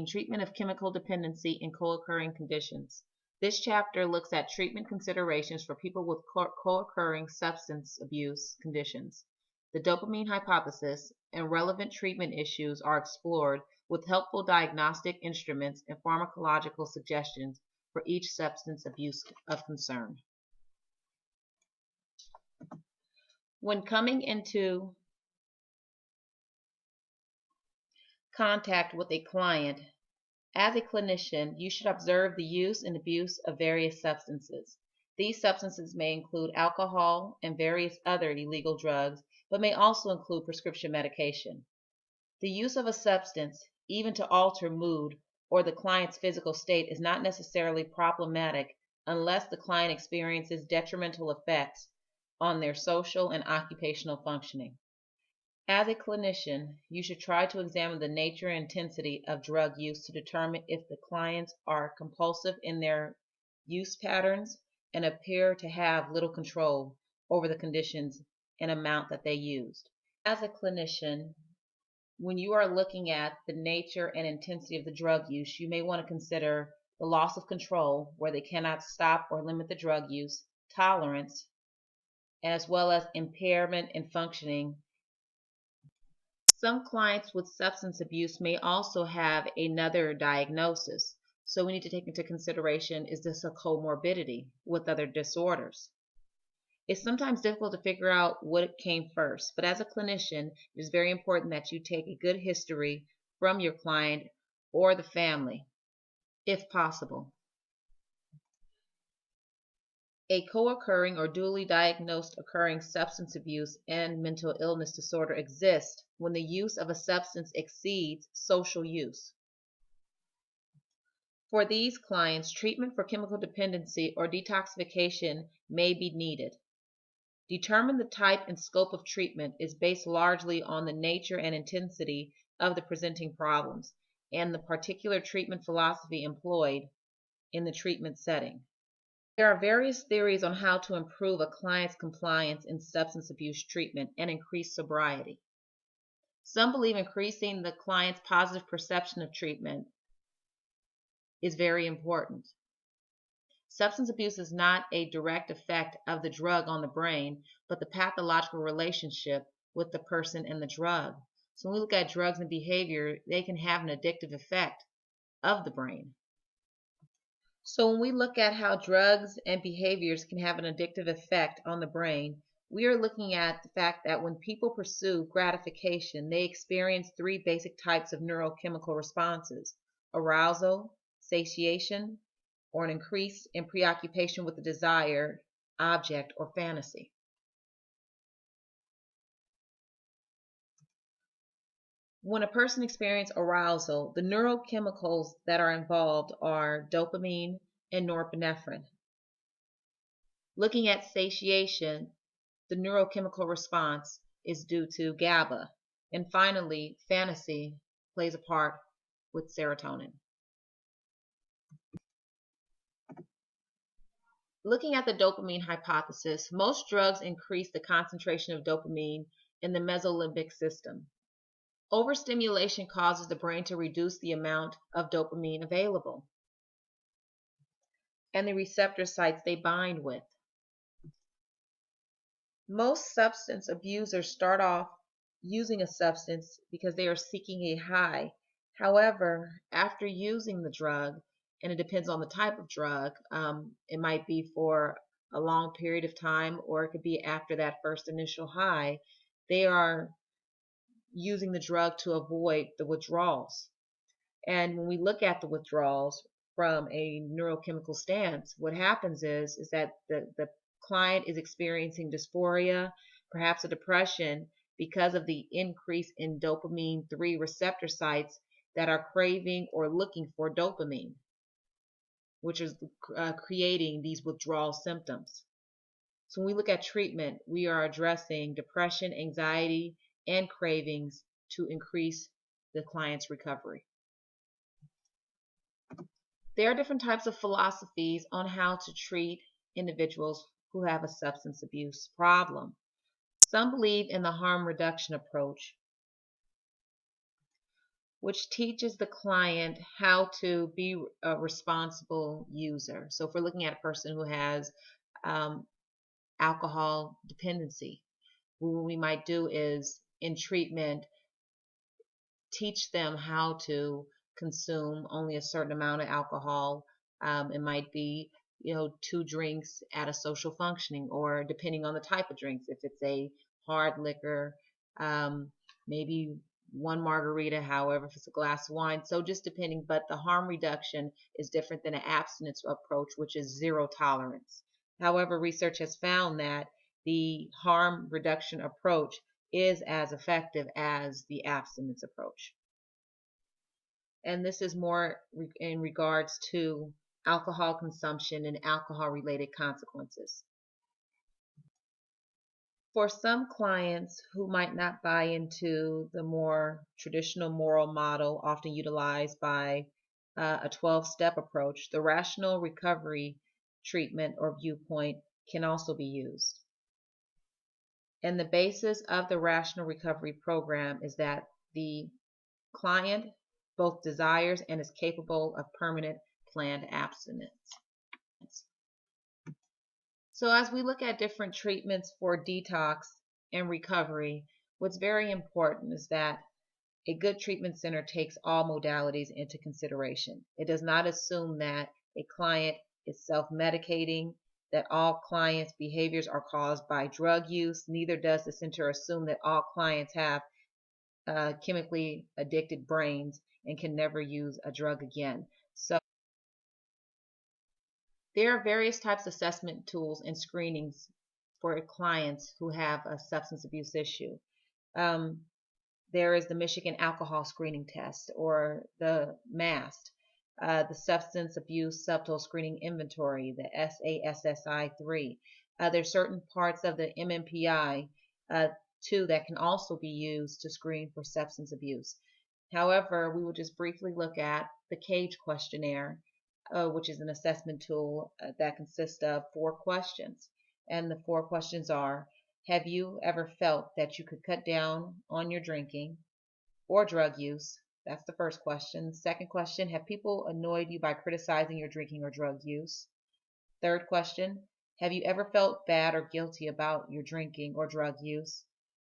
Treatment of chemical dependency and co-occurring conditions. This chapter looks at treatment considerations for people with co-occurring substance abuse conditions. The dopamine hypothesis and relevant treatment issues are explored with helpful diagnostic instruments and pharmacological suggestions for each substance abuse of concern. When coming into contact with a client, as a clinician, you should observe the use and abuse of various substances. These substances may include alcohol and various other illegal drugs, but may also include prescription medication. The use of a substance, even to alter mood or the client's physical state, is not necessarily problematic unless the client experiences detrimental effects on their social and occupational functioning. As a clinician, you should try to examine the nature and intensity of drug use to determine if the clients are compulsive in their use patterns and appear to have little control over the conditions and amount that they used. As a clinician, when you are looking at the nature and intensity of the drug use, you may want to consider the loss of control, where they cannot stop or limit the drug use, tolerance, as well as impairment in functioning. Some clients with substance abuse may also have another diagnosis, so we need to take into consideration, is this a comorbidity with other disorders? It's sometimes difficult to figure out what came first, but as a clinician, it is very important that you take a good history from your client or the family, if possible. A co-occurring or dually diagnosed occurring substance abuse and mental illness disorder exists when the use of a substance exceeds social use. For these clients, treatment for chemical dependency or detoxification may be needed. Determine the type and scope of treatment is based largely on the nature and intensity of the presenting problems and the particular treatment philosophy employed in the treatment setting. There are various theories on how to improve a client's compliance in substance abuse treatment and increase sobriety. Some believe increasing the client's positive perception of treatment is very important. Substance abuse is not a direct effect of the drug on the brain, but the pathological relationship with the person and the drug. So when we look at drugs and behavior, they can have an addictive effect of the brain. So when we look at how drugs and behaviors can have an addictive effect on the brain, we are looking at the fact that when people pursue gratification, they experience three basic types of neurochemical responses: arousal, satiation, or an increase in preoccupation with the desired object or fantasy. When a person experiences arousal, the neurochemicals that are involved are dopamine and norepinephrine. Looking at satiation, the neurochemical response is due to GABA. And finally, fantasy plays a part with serotonin. Looking at the dopamine hypothesis, most drugs increase the concentration of dopamine in the mesolimbic system. Overstimulation causes the brain to reduce the amount of dopamine available and the receptor sites they bind with. Most substance abusers start off using a substance because they are seeking a high. However, after using the drug, and it depends on the type of drug, it might be for a long period of time, or it could be after that first initial high, they are using the drug to avoid the withdrawals. And when we look at the withdrawals from a neurochemical stance, what happens is that the client is experiencing dysphoria, perhaps a depression, because of the increase in dopamine 3 receptor sites that are craving or looking for dopamine, which is creating these withdrawal symptoms. So when we look at treatment, we are addressing depression, anxiety, and cravings to increase the client's recovery. There are different types of philosophies on how to treat individuals who have a substance abuse problem. Some believe in the harm reduction approach, which teaches the client how to be a responsible user. So if we're looking at a person who has um, alcohol dependency, what we might do is in treatment teach them how to consume only a certain amount of alcohol. It might be, 2 drinks at a social functioning, or depending on the type of drinks, if it's a hard liquor, um, maybe one margarita, however, if it's a glass of wine. So just depending, but the harm reduction is different than an abstinence approach, which is zero tolerance. However, research has found that the harm reduction approach is as effective as the abstinence approach. And this is more in regards to alcohol consumption and alcohol related consequences. For some clients who might not buy into the more traditional moral model often utilized by a 12-step approach, the rational recovery treatment or viewpoint can also be used. And the basis of the rational recovery program is that the client both desires and is capable of permanent planned abstinence. So as we look at different treatments for detox and recovery, what's very important is that a good treatment center takes all modalities into consideration. It does not assume that a client is self-medicating, that all clients' behaviors are caused by drug use. Neither does the center assume that all clients have chemically addicted brains and can never use a drug again. So there are various types of assessment tools and screenings for clients who have a substance abuse issue. Um, there is the Michigan Alcohol Screening Test, or the MAST, the Substance Abuse Subtotal Screening Inventory, the SASSI-3. There's certain parts of the MMPI too that can also be used to screen for substance abuse. However, we will just briefly look at the CAGE questionnaire, which is an assessment tool that consists of 4 questions. And the 4 questions are: have you ever felt that you could cut down on your drinking or drug use? That's the first question. Second question: have people annoyed you by criticizing your drinking or drug use? Third question: have you ever felt bad or guilty about your drinking or drug use?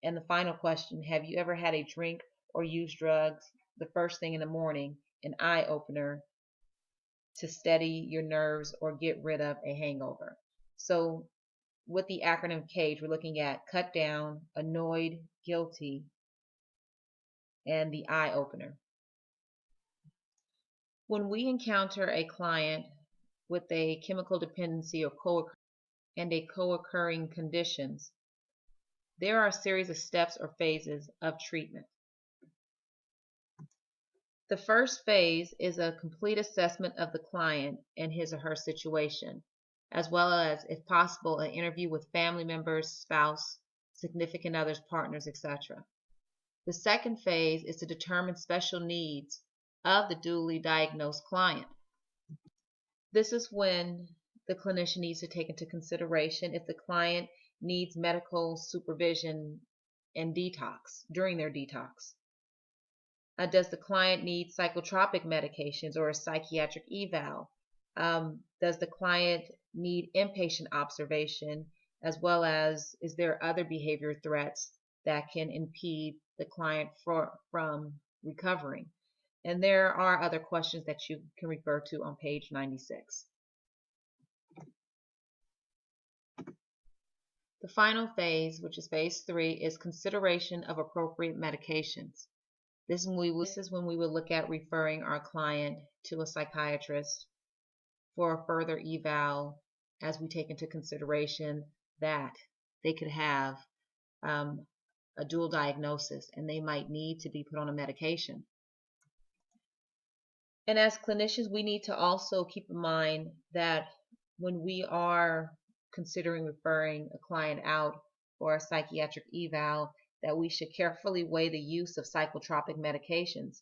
And the final question: have you ever had a drink or use drugs the first thing in the morning, an eye opener to steady your nerves or get rid of a hangover? So with the acronym CAGE, we're looking at cut down, annoyed, guilty, and the eye opener. When we encounter a client with a chemical dependency or co-occurring conditions, there are a series of steps or phases of treatment. The first phase is a complete assessment of the client and his or her situation, as well as, if possible, an interview with family members, spouse, significant others, partners, etc. The second phase is to determine special needs of the duly diagnosed client. This is when the clinician needs to take into consideration if the client needs medical supervision and detox during their detox. Does the client need psychotropic medications or a psychiatric eval? Does the client need inpatient observation, as well as is there other behavior threats that can impede the client from recovering? And there are other questions that you can refer to on page 96. The final phase, which is phase 3, is consideration of appropriate medications. This is when we will look at referring our client to a psychiatrist for a further eval, as we take into consideration that they could have a dual diagnosis and they might need to be put on a medication. And as clinicians, we need to also keep in mind that when we are considering referring a client out for a psychiatric eval, that we should carefully weigh the use of psychotropic medications.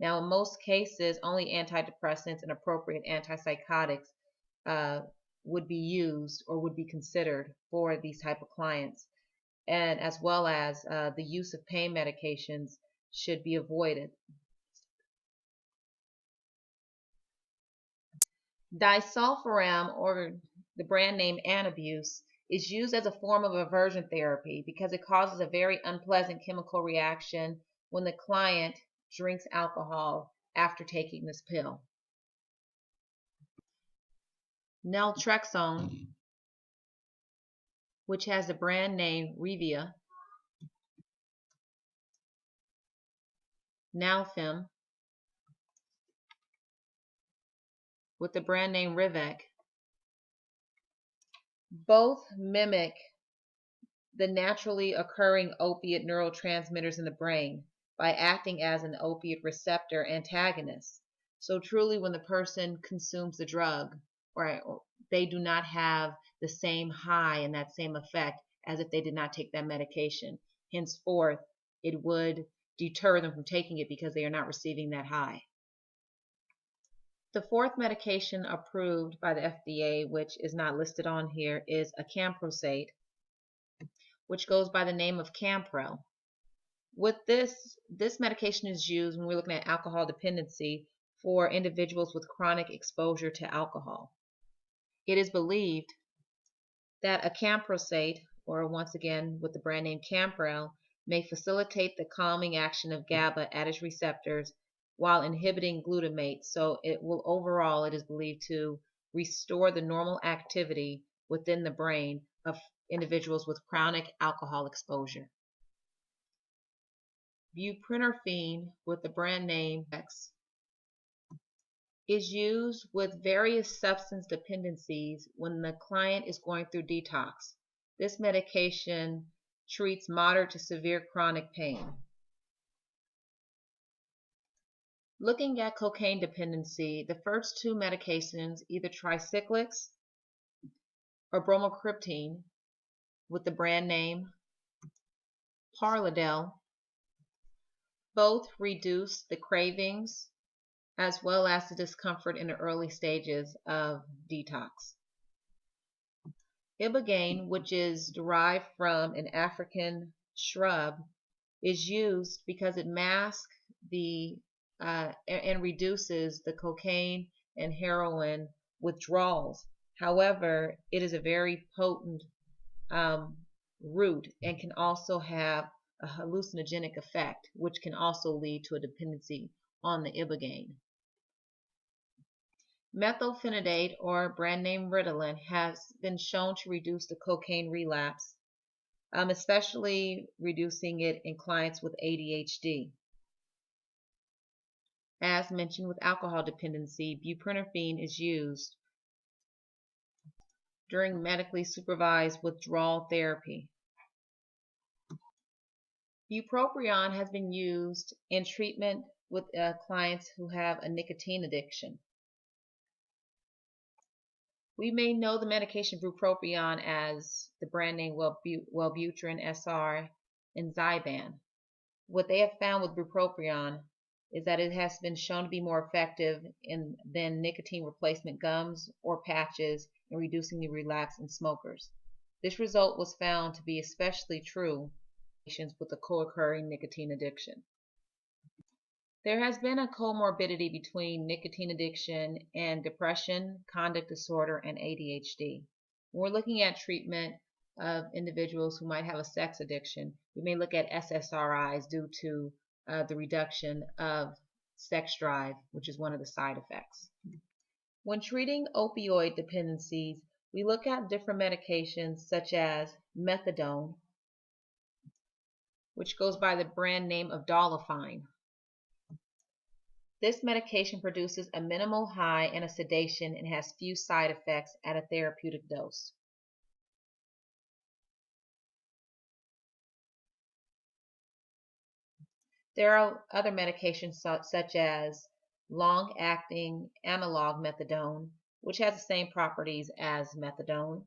Now, in most cases, only antidepressants and appropriate antipsychotics would be used or would be considered for these type of clients, and as well as the use of pain medications should be avoided. Disulfiram, or the brand name Antabuse, is used as a form of aversion therapy because it causes a very unpleasant chemical reaction when the client drinks alcohol after taking this pill. Naltrexone, which has the brand name Revia, Nalfem, with the brand name Rivec, both mimic the naturally occurring opiate neurotransmitters in the brain by acting as an opiate receptor antagonist. So truly when the person consumes the drug, right, they do not have the same high and that same effect as if they did not take that medication. Henceforth, it would deter them from taking it because they are not receiving that high. The fourth medication approved by the FDA, which is not listed on here, is acamprosate, which goes by the name of Camprel. With this medication is used when we're looking at alcohol dependency for individuals with chronic exposure to alcohol. It is believed that acamprosate, or once again with the brand name Camprel, may facilitate the calming action of GABA at its receptors while inhibiting glutamate. So it is believed to restore the normal activity within the brain of individuals with chronic alcohol exposure. Buprenorphine, with the brand name X, is used with various substance dependencies when the client is going through detox. This medication treats moderate to severe chronic pain. Looking at cocaine dependency, the first two medications, either tricyclics or bromocriptine, with the brand name Parladel, both reduce the cravings as well as the discomfort in the early stages of detox. Ibogaine, which is derived from an African shrub, is used because it masks and reduces the cocaine and heroin withdrawals. However, it is a very potent root and can also have a hallucinogenic effect, which can also lead to a dependency on the ibogaine. Methylphenidate, or brand name Ritalin, has been shown to reduce the cocaine relapse, especially reducing it in clients with ADHD. As mentioned with alcohol dependency, buprenorphine is used during medically supervised withdrawal therapy. Bupropion has been used in treatment with clients who have a nicotine addiction. We may know the medication bupropion as the brand name Wellbutrin SR and Zyban. What they have found with bupropion is that it has been shown to be more effective than nicotine replacement gums or patches in reducing the relapse in smokers. This result was found to be especially true in patients with a co-occurring nicotine addiction. There has been a comorbidity between nicotine addiction and depression, conduct disorder, and ADHD. When we're looking at treatment of individuals who might have a sex addiction, we may look at SSRIs due to the reduction of sex drive, which is one of the side effects. When treating opioid dependencies, we look at different medications such as methadone, which goes by the brand name of Dolafine. This medication produces a minimal high and a sedation and has few side effects at a therapeutic dose. There are other medications such as long-acting analog methadone, which has the same properties as methadone,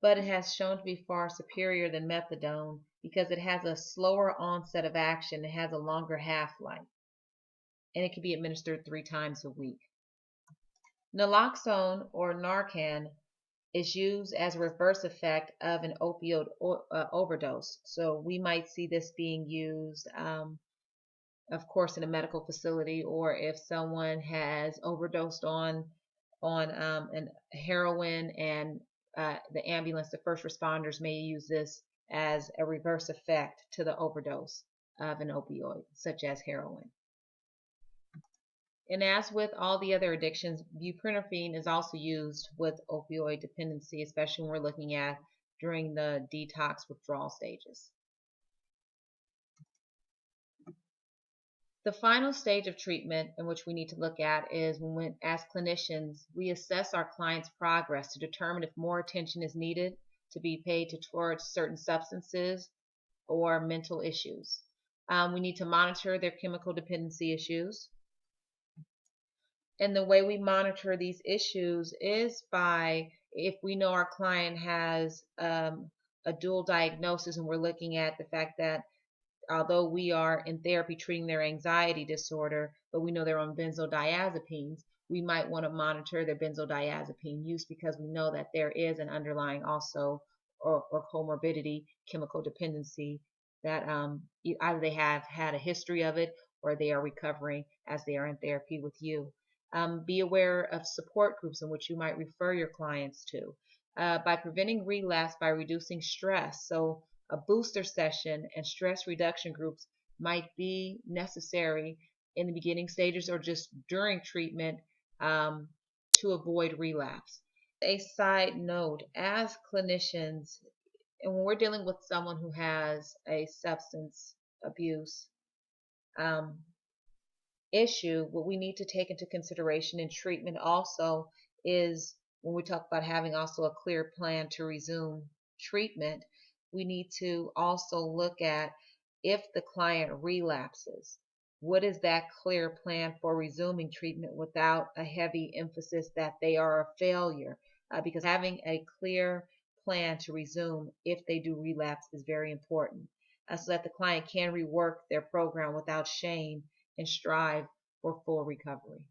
but it has shown to be far superior than methadone because it has a slower onset of action, it has a longer half-life, and it can be administered 3 times a week. Naloxone, or Narcan, is used as a reverse effect of an opioid overdose. So we might see this being used of course, in a medical facility, or if someone has overdosed on an heroin, and the ambulance, the first responders may use this as a reverse effect to the overdose of an opioid, such as heroin. And as with all the other addictions, buprenorphine is also used with opioid dependency, especially when we're looking at during the detox withdrawal stages. The final stage of treatment in which we need to look at is when, as clinicians, we assess our client's progress to determine if more attention is needed to be paid towards certain substances or mental issues. We need to monitor their chemical dependency issues. And the way we monitor these issues is by, if we know our client has a dual diagnosis, and we're looking at the fact that although we are in therapy treating their anxiety disorder, but we know they're on benzodiazepines, we might want to monitor their benzodiazepine use, because we know that there is an underlying also or comorbidity, chemical dependency, that either they have had a history of it or they are recovering as they are in therapy with you. Be aware of support groups in which you might refer your clients to. By preventing relapse by reducing stress. So a booster session and stress reduction groups might be necessary in the beginning stages or just during treatment to avoid relapse. A side note, as clinicians, and when we're dealing with someone who has a substance abuse issue, what we need to take into consideration in treatment also is, when we talk about having also a clear plan to resume treatment, we need to also look at, if the client relapses, what is that clear plan for resuming treatment without a heavy emphasis that they are a failure? Because having a clear plan to resume if they do relapse is very important, so that the client can rework their program without shame and strive for full recovery.